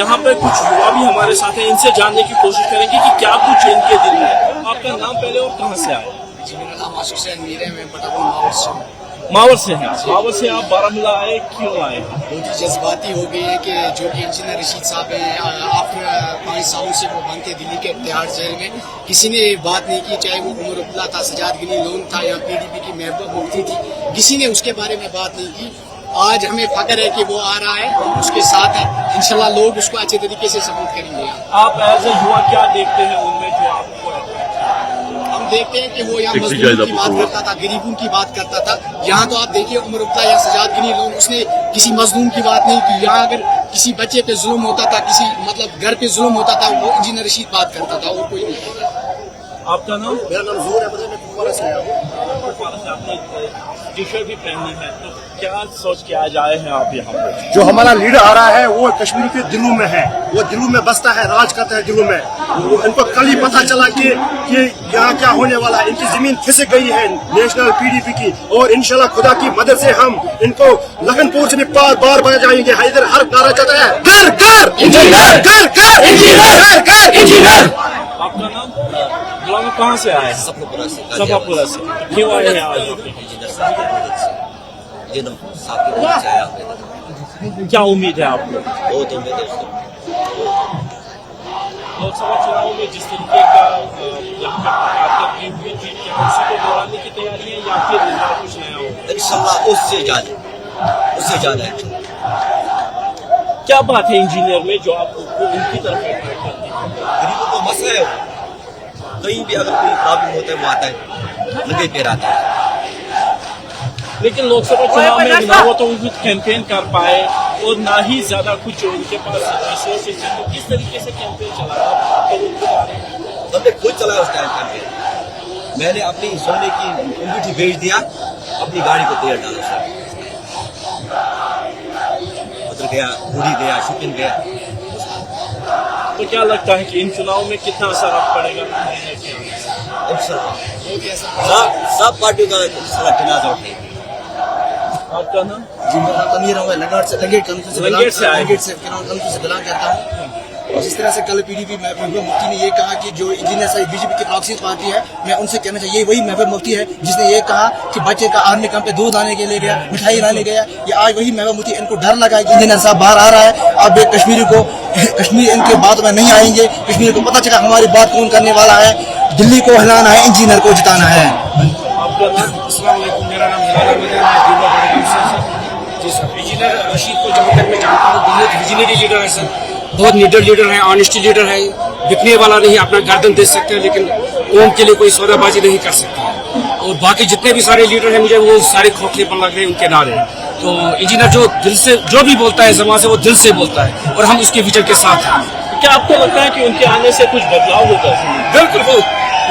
यहाँ पे कुछ युवा भी हमारे साथ हैं, इनसे जानने की कोशिश करेंगे कि क्या कुछ इनके दिल में है। आपका नाम पहले और कहाँ से आए? जी मेरा नाम आशिक हुसैन मीर है, मैं बटापुर मावर से हूँ। मावर से हैं। मावर से आप बारामूला आए, क्यों आए? बहुत ही जज्बाती हो गई है कि जो कि इंजीनियर रशीद साहब हैं, आफ्टर 5 सालों से वो बंद थे दिल्ली के तिहाड़ जेल में। किसी ने बात नहीं की, चाहे वो उमर अब्दुल्ला था, सजाद गनी लोन था या PDP की महबूबा मुफ्ती थी, किसी ने उसके बारे में बात नहीं की। आज हमें फख्र है कि वो आ रहा है, हम उसके साथ हैं, इंशाल्लाह लोग उसको अच्छे तरीके से सपोर्ट करेंगे। आप एज ए युवा क्या देखते हैं उनमें जो आपको? हम देखते हैं कि वो यहाँ मजदूरों की बात करता था, गरीबों की बात करता था। यहाँ तो आप देखिए उमर अब्दुल्ला या सजाद गनी लोन, उसने किसी मजलूम की बात नहीं की। यहाँ अगर किसी बच्चे पे जुल्म होता था, किसी मतलब घर पे जुल्म होता था, वो इंजीनियर रशीद बात करता था, और कोई नहीं। आपका नाम? मेरा नाम जोर है, मैं कुपवारा से आया हूँ। आपने टी शर्ट भी पहनी है, तो क्या सोच के आज आए हैं आप यहाँ पे? जो हमारा लीडर आ रहा है वो कश्मीर के दिलों में है, वो दिलों में बसता है, राज करता है दिलों में। इनको कल ही पता चला कि यहाँ क्या होने वाला है। इनकी जमीन खिसक गई है नेशनल PDP की, और इंशाल्लाह खुदा की मदद से हम इनको लखनपुर से बार बार जाएंगे। इधर हर नारा चलता है, कर कर इंजीनियर, कर कर इंजीनियर, कर कर इंजीनियर। आपका नाम? गुलाम कहाँ से आए? सफापुरा से। सफापुरा से। क्यों आए हैं आज? इंजीनियर साहब की मदद से, जिन साहब की मदद से आया हूँ। क्या उम्मीद है आपको? बहुत उम्मीद है उसको। लोकसभा चुनाव में जिस तरीके का यहाँ पे कारकर्दगी हुई थी, क्या उसी को दोहराने की तैयारी है या फिर कुछ नया हो? इंशाल्लाह उससे ज्यादा है। क्या बात है इंजीनियर में जो आपको उनकी तरफ अट्रैक्ट करती है? गरीबों को मसला है, कहीं भी अगर कोई प्रॉब्लम होता है वो आता है, लगे पैर आता है। लेकिन लोकसभा चुनाव में ना वो तो कैंपेन कर पाए और ना ही ज्यादा कुछ उनके पास रिसोर्सेज है, तो किस तरीके से कैंपेन चला? बंदे खुद चलाया उस टाइम कैंपेन। मैंने अपनी सोने की अंगूठी बेच दिया, अपनी गाड़ी को तेल डाला सर, उधर गया, पूरी गया, शूटिंग गया। तो क्या लगता है कि इन चुनाव में कितना असर पड़ेगा? सब पार्टियों का जनाजा उठेगा। आपका नाम? जी मेरा नाम तमीर है, लंगेट से बिलोंग करता हूँ। जिस तरह से कल PDP महबूबा मुफ्ती ने ये कहा कि जो इंजीनियर साहब BJP की प्रॉक्सी पार्टी है, मैं उनसे कहना चाहिए वही महबूबा मुफ्ती है जिसने ये कहा कि बच्चे का आर्मी कैंप पे दूध लाने के लिए गया, मिठाई लाने गया। ये आज वही महबूबा मुफ्ती, इनको डर लगा है कि इंजीनियर साहब बाहर आ रहा है। अब ये कश्मीर इनके बात में नहीं आएंगे। कश्मीर को पता चला हमारी बात कौन करने वाला है। दिल्ली को हिलाना है, इंजीनियर को जिताना है। अस्सलाम वालेकुम, मेरा नाम जी सर। इंजीनियर रशीद को जहाँ तक मैं जानता हूँ बहुत विजनरी लीडर है सर, बहुत लीडर है, ऑनेस्टी लीडर है, बिकने वाला नहीं, अपना गर्दन दे सकते हैं लेकिन कौम के लिए कोई सौदाबाजी नहीं कर सकता। और बाकी जितने भी सारे लीडर हैं मुझे वो सारे खोखलेपन लग रहे हैं उनके नारे। तो इंजीनियर जो दिल से जो भी बोलता है जबान से, वो दिल से बोलता है और हम उसके विजन के साथ हैं। क्या आपको लगता है कि उनके आने से कुछ बदलाव होगा? बिल्कुल,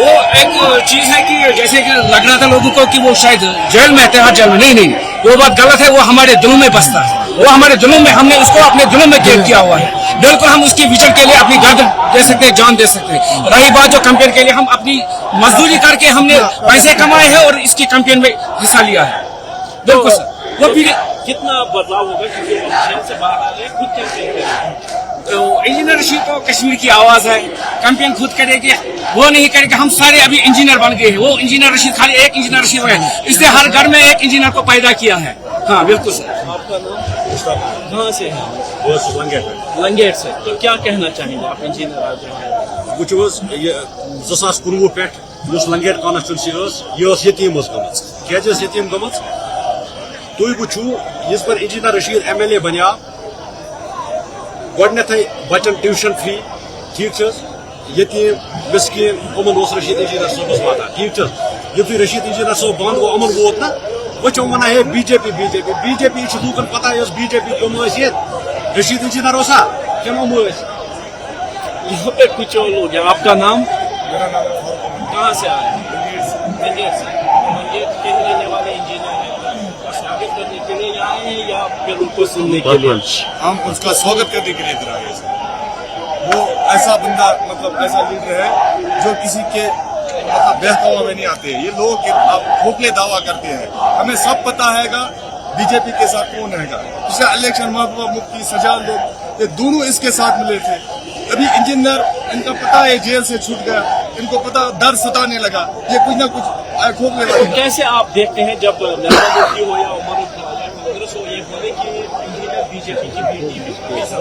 वो एक चीज है कि जैसे कि लग रहा था लोगों को कि वो शायद जेल में है, जेल में नहीं, वो बात गलत है। वो हमारे दिलों में बसता है, वो हमारे दिलों में, हमने उसको अपने दिलों में कैद किया हुआ है। बिल्कुल हम उसकी विजन के लिए अपनी गर्दन दे सकते हैं, जान दे सकते हैं। रही बात जो कैंपेन के लिए, हम अपनी मजदूरी करके हमने पैसे कमाए हैं और इसकी कैंपेन में हिस्सा लिया है। बिल्कुल सर। वो फिर कितना बदलाव होगा क्योंकि जेल से बाहर आ रहे हैं, खुद कैंपेन करेंगे? इंजीनियर रशीद को कश्मीर की आवाज है, कैंपेन खुद करेगी, वो नहीं करेगा। हम सारे अभी इंजीनियर बन गए हैं, वो इंजीनियर रशीद खाली एक इंजीनियर रशीद है, इसलिए हर घर में एक इंजीनियर को पैदा किया है। हाँ बिल्कुल सर। आपका नाम? कहाँ से है? लंगेट से। तो क्या कहना चाहेंगे आप इंजीनियर आज बह 2019 पे लंगेट कॉन्स्टिट्यूंसी यतीम क्या यतीम गम तुम वो इस पर इंजीनियर रशीद MLA बनिया गथ बचन ट्यूशन फ्री, ठीक यतीम मिस्किन उमन रशीद इंजीनियर सोबस वाता, ठीक यु रशीद इंजीनियर सोब बंद गो उमन वोत ना वो वन है BJP लूकन पता BJP कम रशीद इंजीनियर कम यहाँ पे कुछ और लोग हैं। आपका नाम? कहाँ से आए? लंगेट से। लंगेट के रहने वाले इंजीनियर हैं, स्वागत करने के लिए आए हैं या फिर उनको सुनने के लिए? हम उसका स्वागत करने के लिए इधर आए हैं। वो ऐसा बंदा, मतलब ऐसा लीडर है जो किसी के मतलब बहकावा में नहीं आते। ये लोग खोखले दावा करते हैं, हमें सब पता हैगा BJP के साथ कौन हैगा। पिछला इलेक्शन महबूबा मुफ्ती, सजाद लोग ये दोनों इसके साथ मिले थे। अभी इंजीनियर, इनका पता है जेल से छूट गया, इनको पता डर सताने लगा, ये कुछ ना कुछ खोखले तो लगे। कैसे आप देखते हैं जब मेहमान मुफ्ती हो या उमर कांग्रेस हो, ये बोले कि इंजीनियर बीजेपी की बेटी है,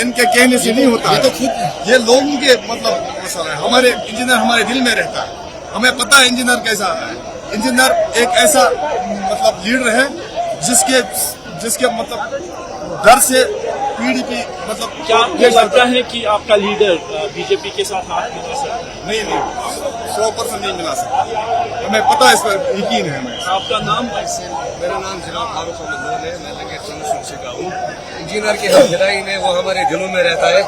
इनके कहने से नहीं होता, ये तो खुद ये लोगों के मतलब मसला है। हमारे इंजीनियर हमारे दिल में रहता है, हमें पता है इंजीनियर कैसा है। इंजीनियर एक ऐसा मतलब लीडर है जिसके मतलब डर से पीडीपी मतलब क्या आपको लगता है कि आपका लीडर बीजेपी के साथ हाथ मिला सकता है? नहीं 100% नहीं मिला सकता, हमें पता है, इस पर यकीन है हमें। आपका नाम? मेरा नाम जनाब फारूक अहमद है, मैं लगे चंद्रशेखर का हूँ। इंजीनियर की हौसलाई में वो हमारे दिलों में रहता है।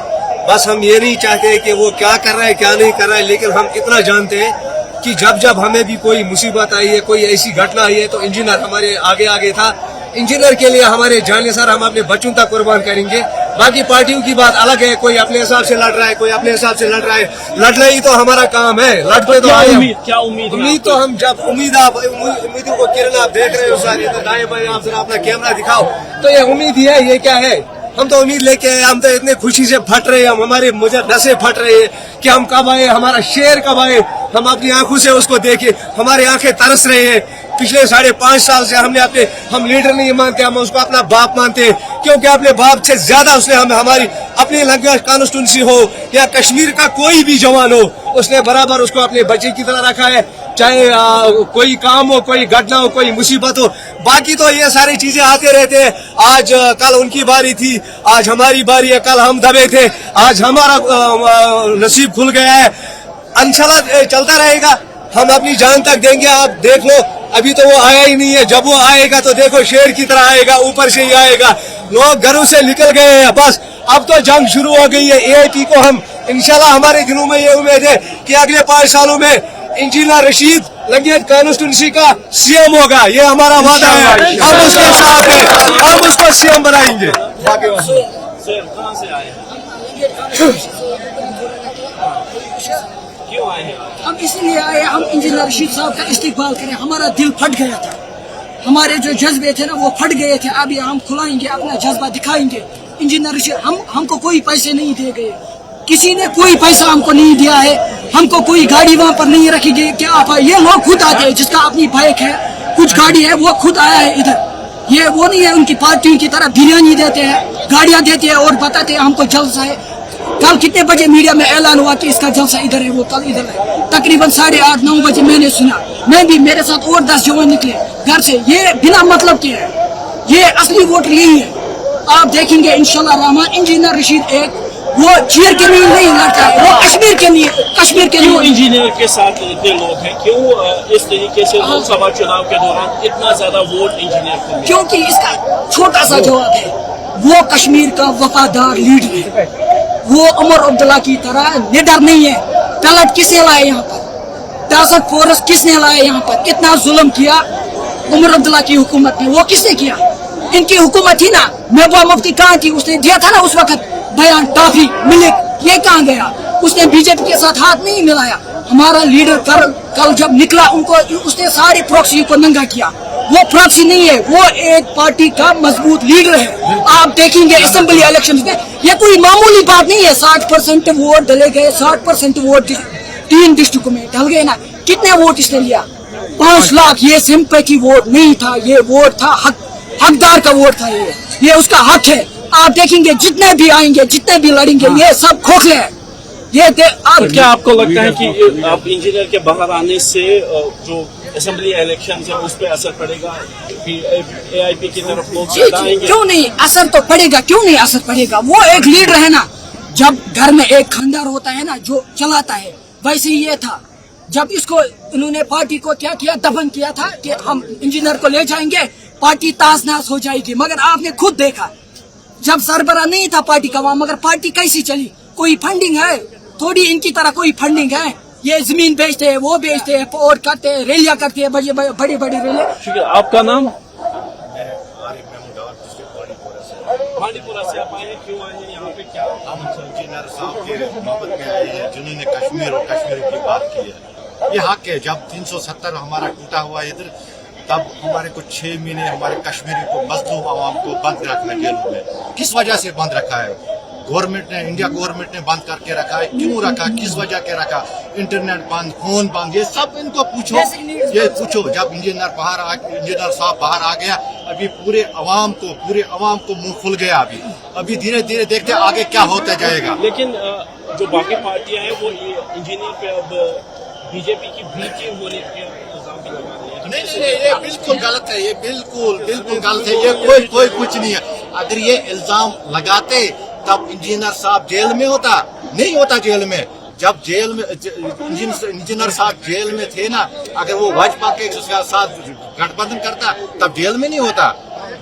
बस हम ये नहीं चाहते कि वो क्या कर रहा है क्या नहीं कर रहा है, लेकिन हम इतना जानते हैं कि जब हमें भी कोई मुसीबत आई है, कोई ऐसी घटना आई है, तो इंजीनियर हमारे आगे था। इंजीनियर के लिए हमारे जान सर हम अपने बच्चों तक कुर्बान करेंगे। बाकी पार्टियों की बात अलग है, कोई अपने हिसाब से लड़ रहा है, कोई अपने हिसाब से लड़ रहा है। लड़ना ही तो हमारा काम है, लड़ते तो आए हम। क्या उम्मीद तो हम जब उम्मीदों को किरण आप देख रहे हो सारी, तो दाएं बाएं आप जरा अपना कैमरा दिखाओ, तो ये उम्मीद ही है। ये क्या है, हम तो उम्मीद लेके आए, हम तो इतने खुशी से फट रहे हैं, हम हमारे मुझे नसें फट रहे हैं कि हम कब आए, हमारा शेर कब आए, हम अपनी आंखों से उसको देखे, हमारी आंखें तरस रहे हैं। पिछले 5.5 साल से हम लीडर नहीं मानते, हम उसको अपना बाप मानते हैं, क्योंकि अपने बाप से ज्यादा उसने हमें हमारी अपनी लैंग्वेज कॉन्स्टिट्यूंसी हो या कश्मीर का कोई भी जवान हो, उसने बराबर उसको अपने बच्चे की तरह रखा है। चाहे कोई काम हो, कोई घटना हो, कोई मुसीबत हो, बाकी तो ये सारी चीजें आते रहते हैं। आज कल उनकी बारी थी, आज हमारी बारी है, कल हम दबे थे, आज हमारा नसीब खुल गया है। इंशाल्लाह चलता रहेगा, हम अपनी जान तक देंगे। आप देख लो, अभी तो वो आया ही नहीं है, जब वो आएगा तो देखो शेर की तरह आएगा, ऊपर से ही आएगा। लोग घरों से निकल गए हैं, बस अब तो जंग शुरू हो गई है। एआईपी को हम इंशाल्लाह हमारे दिनों में ये उम्मीद है कि अगले 5 सालों में इंजीनियर रशीद लंगेट कॉन्स्टिट्यूंसी का सीएम होगा, ये हमारा वादा है। हम उसके साथ हैं, हम उसको सीएम बनाएंगे। सर कहाँ से आए हैं? क्यों आए हैं? हम इसलिए आए, हम इंजीनियर रशीद साहब का इस्तेकबाल करें। हमारा दिल फट गया था, हमारे जो जज्बे थे ना वो फट गए थे। अभी हम खुलाएंगे, अपना जज्बा दिखाएंगे। इंजीनियर रशीद हमको कोई पैसे नहीं दे गए, किसी ने कोई पैसा हमको नहीं दिया है, हमको कोई गाड़ी वहाँ पर नहीं रखी गई। क्या आप, ये लोग खुद आते हैं, जिसका अपनी बाइक है, कुछ गाड़ी है, वो खुद आया है इधर। ये वो नहीं है उनकी पार्टियों की तरह बिरयानी देते हैं, गाड़ियाँ देते हैं और बताते हैं हमको जलसा है। कल कितने बजे मीडिया में ऐलान हुआ कि इसका जलसा इधर है, वो कल इधर है। तकरीबन 8:30-9 बजे मैंने सुना, मैं भी, मेरे साथ और 10 जवान निकले घर से। ये बिना मतलब के है, ये असली वोटर यही है। आप देखेंगे इंशाल्लाह रहमान, इंजीनियर रशीद एक वो चेयर के लिए नहीं लड़ता है, वो कश्मीर के लिए क्यों इंजीनियर के साथ इतने लोग हैं? क्यों इस तरीके से लोकसभा चुनाव के दौरान इतना ज्यादा वोट इंजीनियर को? क्योंकि इसका छोटा सा जवाब है, वो कश्मीर का वफादार लीडर है। वो उमर अब्दुल्ला की तरह निडर नहीं है। तलत किसने लाया यहाँ पर, टास्क फोर्स किसने लाया यहाँ पर? इतना जुल्म किया उमर अब्दुल्ला की हुकूमत ने, वो किसने किया? इनकी हुकूमत थी ना। महबूबा मुफ्ती कहाँ थी? उसने दिया था ना उस वक्त बयान, टॉफी मिल्क, ये कहाँ गया? उसने बीजेपी के साथ हाथ नहीं मिलाया। हमारा लीडर कल जब निकला, उनको उसने सारी प्रॉक्सी को नंगा किया। वो प्रॉक्सी नहीं है, वो एक पार्टी का मजबूत लीडर है। आप देखेंगे असेंबली इलेक्शन में, ये कोई मामूली बात नहीं है। 60% वोट डले गए, 60% वोट 3 डिस्ट्रिक्ट में डल गए ना। कितने वोट इसने लिया? 5 लाख। ये सिंपैथी वोट नहीं था, ये वोट था हकदार का वोट था। ये उसका हक है। आप देखेंगे जितने भी आएंगे, जितने भी लड़ेंगे, ये सब खोखले हैं। तो क्या आपको लगता है कि आप इंजीनियर के बाहर आने से जो असेंबली इलेक्शन है उस पर असर पड़ेगा? एआईपी की तरफ लोग आएंगे? क्यों नहीं असर तो पड़ेगा, क्यों नहीं असर पड़ेगा? वो एक लीडर है ना। जब घर में एक खानदार होता है ना जो चलाता है, वैसे ही ये था। जब इसको इन्होंने पार्टी को क्या किया, दफन किया था कि हम इंजीनियर को ले जाएंगे, पार्टी तास नास हो जाएगी। मगर आपने खुद देखा, जब सरबराह नहीं था पार्टी का वहां, मगर पार्टी कैसी चली? कोई फंडिंग है? थोड़ी इनकी तरह कोई फंडिंग है? ये जमीन बेचते हैं, वो बेचते हैं और करते हैं, रैलियां करते हैं, बड़ी बड़ी रैलियां। ठीक है, आपका नाम? बांडीपुरा से आप आए हैं, क्यों आए हैं यहाँ पे? क्या हम इंजीनियर साहब के मोहब्बत में आए हैं, जिन्होंने कश्मीर और कश्मीर की बात की है। ये हक है। जब 370 हमारा टूटा हुआ इधर तब हमारे को 6 महीने हमारे कश्मीरी को मजलूम आवाम को बंद रखना जेलों में। किस वजह से बंद रखा है? गवर्नमेंट ने, इंडिया गवर्नमेंट ने बंद करके रखा है। क्यों रखा, किस वजह के रखा? इंटरनेट बंद, फोन बंद, ये सब इनको पूछो, ये पूछो। जब इंजीनियर साहब बाहर आ गया, अभी पूरे अवाम को मुंह खुल गया। अभी धीरे धीरे देखते आगे क्या होता जाएगा। लेकिन जो बाकी पार्टियां हैं वो इंजीनियर पे अब बीजेपी की बी टीम होने के इल्जाम भी लगा रही है। नहीं, ये बिल्कुल गलत है, ये बिल्कुल गलत है। ये कोई कुछ नहीं है। अगर ये इल्जाम लगाते तब इंजीनियर साहब जेल में होता, नहीं होता जेल में। जब जेल में इंजीनियर साहब जेल में थे ना, अगर वो भाजपा के साथ गठबंधन करता तब जेल में नहीं होता।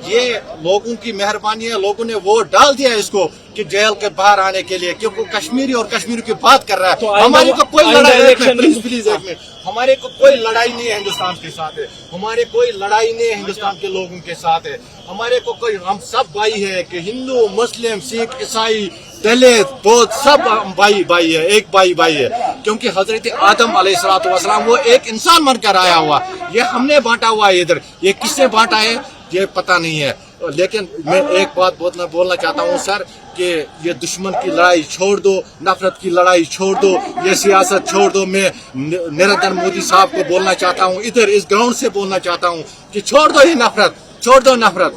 ये लोगों की मेहरबानी है, लोगों ने वोट डाल दिया इसको कि जेल के बाहर आने के लिए, क्योंकि कश्मीरी और कश्मीरी की बात कर रहा है। तो हमारे को कोई लड़ाई, प्लीज एक मिनट, हमारे को कोई लड़ाई नहीं है हिंदुस्तान के साथ है। हमारे कोई लड़ाई नहीं है हिंदुस्तान के लोगों के साथ है। हमारे को कोई, हम सब भाई है कि हिंदू, मुस्लिम, सिख, ईसाई, दलित, बौद्ध, सब भाई है, एक भाई है। क्योंकि हजरत आदम अलैहिस्सलाम वो एक इंसान बनकर आया हुआ, ये हमने बांटा हुआ है इधर। ये किसने बांटा है ये पता नहीं है। लेकिन मैं एक बात बोलना चाहता हूँ सर, कि ये दुश्मन की लड़ाई छोड़ दो, नफरत की लड़ाई छोड़ दो, ये सियासत छोड़ दो। मैं नरेंद्र मोदी साहब को बोलना चाहता हूँ, इधर इस ग्राउंड से बोलना चाहता हूँ कि छोड़ दो ये नफरत, छोड़ दो नफरत।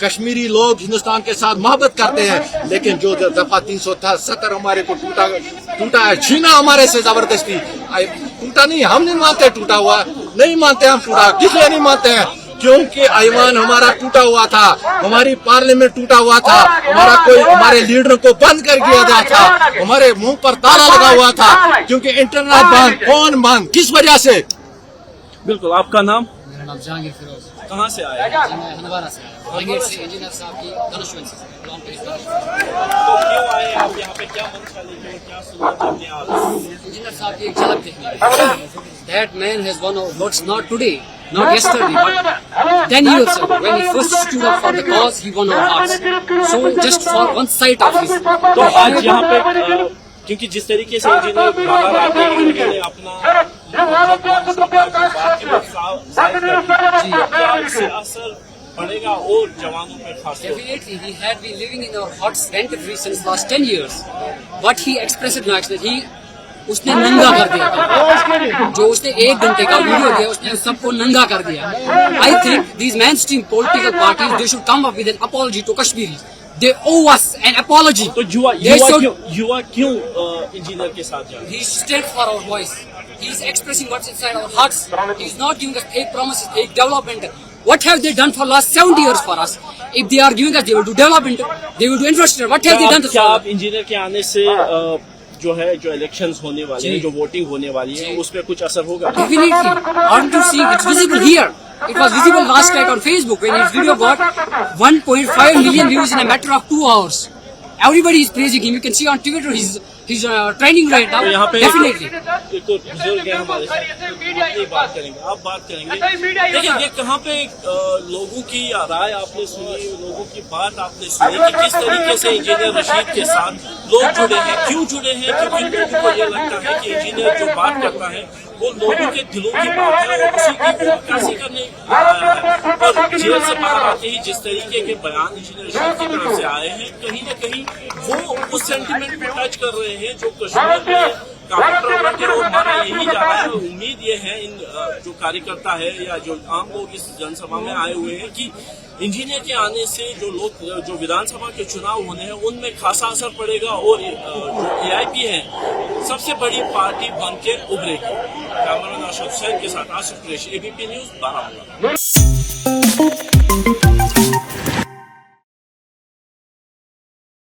कश्मीरी लोग हिंदुस्तान के साथ मोहब्बत करते हैं, लेकिन जो दफा 370 हमारे को टूटा है, छीना हमारे से जबरदस्ती। टूटा नहीं, हम नहीं मानते टूटा हुआ, नहीं मानते हम टूटा, किसलिए नहीं मानते हैं? क्योंकि ऐवान हमारा टूटा हुआ था, हमारी पार्लियामेंट टूटा हुआ था, हमारे लीडर को बंद कर दिया गया था, हमारे मुंह पर ताला लगा हुआ था, क्योंकि इंटरनेट बंद, फोन बंद, किस वजह से? बिल्कुल। आपका नाम? मेरा नाम जहांगीर फिरोज। कहाँ से आया? मैं हंदवारा से आया से, इंजीनियर साहब की कॉन्स्टिट्यूएंसी से। तो क्यों आए आप यहाँ पे, क्या मंशा लेके, क्या सुनना चाहते हैं आप? इंजीनियर साहब की एक झलक देखनी। That man has won our votes not today, not yesterday, but 10 years ago when he first stood up for the cause, he won our hearts. So just for one sight of his. तो आज यहाँ पे क्योंकि जिस तरीके से engineer बाहर आके इन्होंने अपना इससे असर पड़ेगा और जवानों पे खास तौर पे। Definitely, he had been living in our hearts rent free since last 10 years. What he expressed next that उसने नंगा कर दिया था। जो उसने 1 घंटे का वीडियो दिया, उसने सबको नंगा कर दिया। I think these mainstream political parties they should come up with an apology to Kashmiris. They owe us an apology. तो युवा क्यों इंजीनियर के साथ जा रहे हैं? He stood for our voice. He is expressing what's inside our hearts. He is not giving us fake promises, fake development. What have they done for last 70 years for us? If they are giving us, they will do development, they will do infrastructure. What have they done? क्या आप engineer के आने से जो elections होने वाले हैं, जो वोटिंग होने वाली है, उस पर कुछ असर होगा? Definitely. Aren't you seeing? It's visible here. It was visible last night on Facebook when his video got 1.5 million views in a matter of 2 hours. Everybody is praising him. You can see on Twitter he's trending right now. यहाँ पे Definitely. एक बुजुर्ग है हमारे साथ, बात करेंगे, आप बात करेंगे। देखिए ये कहाँ पे लोगों की राय आपने सुनी, लोगों की बात आपने सुनी कि किस तरीके से इंजीनियर रशीद के साथ लोग जुड़े हैं, क्यों जुड़े हैं? क्योंकि लोगों को ये लगता है कि इंजीनियर जो बात करता है वो लोगों के दिलों की बात है और उसी की नक्काशी करने आया है। और जेल से बाहर आते ही जिस तरीके के बयान इंजीनियर रशीद की तरफ से आए हैं, कहीं न कहीं वो उस सेंटिमेंट को टच कर रहे हैं जो कश्मीर में काफी प्रॉब्लम है। और हमारा यही जा रहा है, उम्मीद ये है इन जो कार्यकर्ता है या जो आम लोग इस जनसभा में आए हुए हैं कि इंजीनियर के आने से जो विधानसभा के चुनाव होने हैं उनमें खासा असर पड़ेगा और जो AIP है सबसे बड़ी पार्टी बन के उभरेगी। कैमरामैन आशा हुसैन के साथ आसिफ कुरैशी, ABP न्यूज, बारामूला।